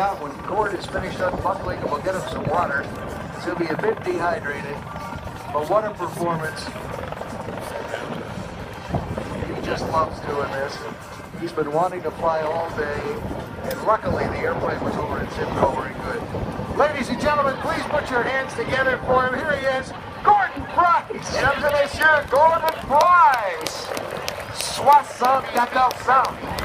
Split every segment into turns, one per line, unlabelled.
When Gord is finished unbuckling, and we'll get him some water. He'll be a bit dehydrated, but what a performance. He just loves doing this. He's been wanting to fly all day, and luckily the airplane was over at Simcoe very good. Ladies and gentlemen, please put your hands together for him. Here he is, Gordon Price.
Mesdames et messieurs, Gordon Price, 74 cents.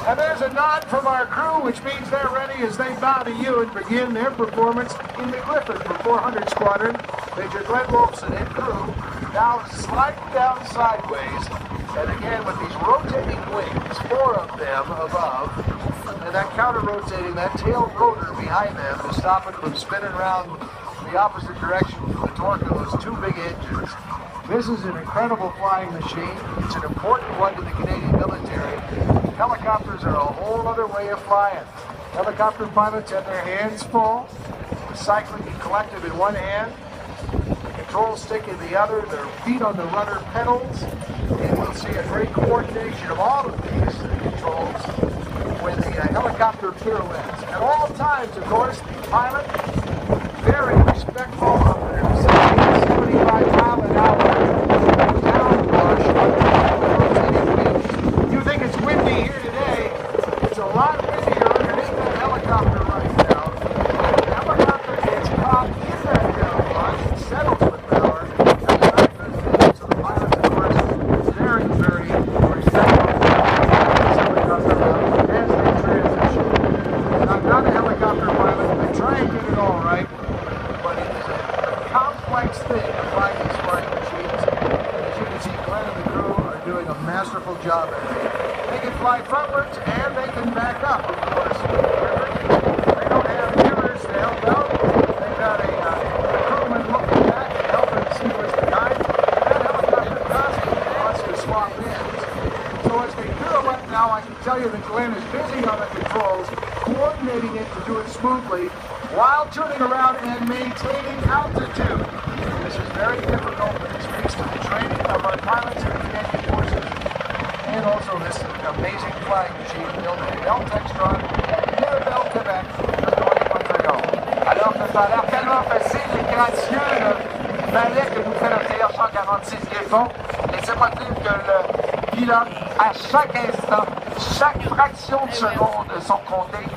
And there's a nod from our crew, which means they're ready as they bow to you and begin their performance in the Griffin for 400 Squadron. Major Glenn Wolfson and crew now sliding down sideways. And again, with these rotating wings, 4 of them above, and that counter-rotating, that tail rotor behind them to stop it from spinning around the opposite direction from the torque of those 2 big engines. This is an incredible flying machine. It's an important one to the Canadian military. Helicopters are a whole other way of flying. Helicopter pilots have their hands full, the cycling collective in one hand, the control stick in the other, their feet on the rudder pedals, and we'll see a great coordination of all of these controls when the helicopter pirouettes. At all times, of course, the pilot very respectful of their 75 mile an hour downwash rotating wings. You think it's windy here today? It's a lot windier underneath that helicopter right now. The helicopter gets caught in that downwash, it settles with power, so the pilots, of course, very, very respectful of this helicopter as they transition. And I'm not a helicopter pilot. I try and get it all right, but it is a complex thing to fly these flying machines. As you can see, Glenn and the crew are doing a masterful job at it. They can fly frontwards and they can back up, of course. They don't have viewers to help out. They've got a crewman looking back and helping see what's behind. And that helicopter constantly wants to swap ends. So as they pirouette now, I can tell you that Glenn is busy on the controls, coordinating it to do it smoothly, while tuning around and maintaining altitude. This is very difficult, but it speaks to the training of our pilots and Canadian forces, and also this amazing flying machine built in Bell-Textron near Bell, Quebec, just north of Montreal.
Alors que ça a l'air tellement facile et gracieux, le balai que nous fait le TR-146 Griffon, laissez-moi dire que le pilote, à chaque instant, chaque fraction de seconde sont comptées.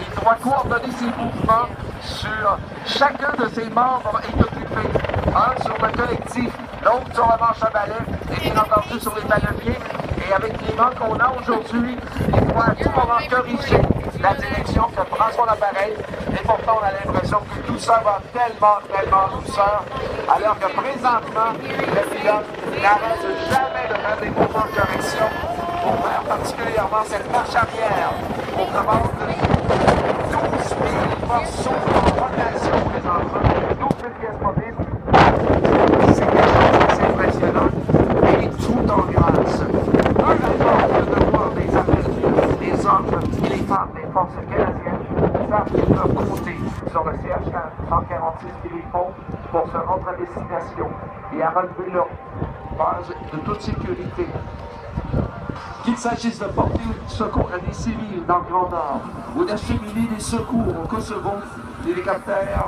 Il doit coordonner ses mouvements sur chacun de ses membres est occupé. Un sur le collectif, l'autre sur le manche à balai, et bien entendu sur les ballonniers. Et avec les mains qu'on a aujourd'hui, il doit à tout moment corriger la direction que prend son appareil. Et pourtant, on a l'impression que tout ça va tellement douceur. Alors que présentement, le pilote n'arrête jamais de faire des mouvements de correction pour faire particulièrement cette marche arrière. On commande 12 000 morceaux en rotation présentement, 12 000 pièces mobiles. C'est quelque chose d'assez impressionnant et tout en grâce. Un rapport de voir des appels, des hommes et les femmes des forces canadiennes savent qu'ils doivent compter sur le CH-146 Griffon pour se rendre à destination et à relever leur base de toute sécurité. Qu'il s'agisse de porter secours à des civils dans le Grand Nord ou d'acheminer des secours au Kosovo, l'hélicoptère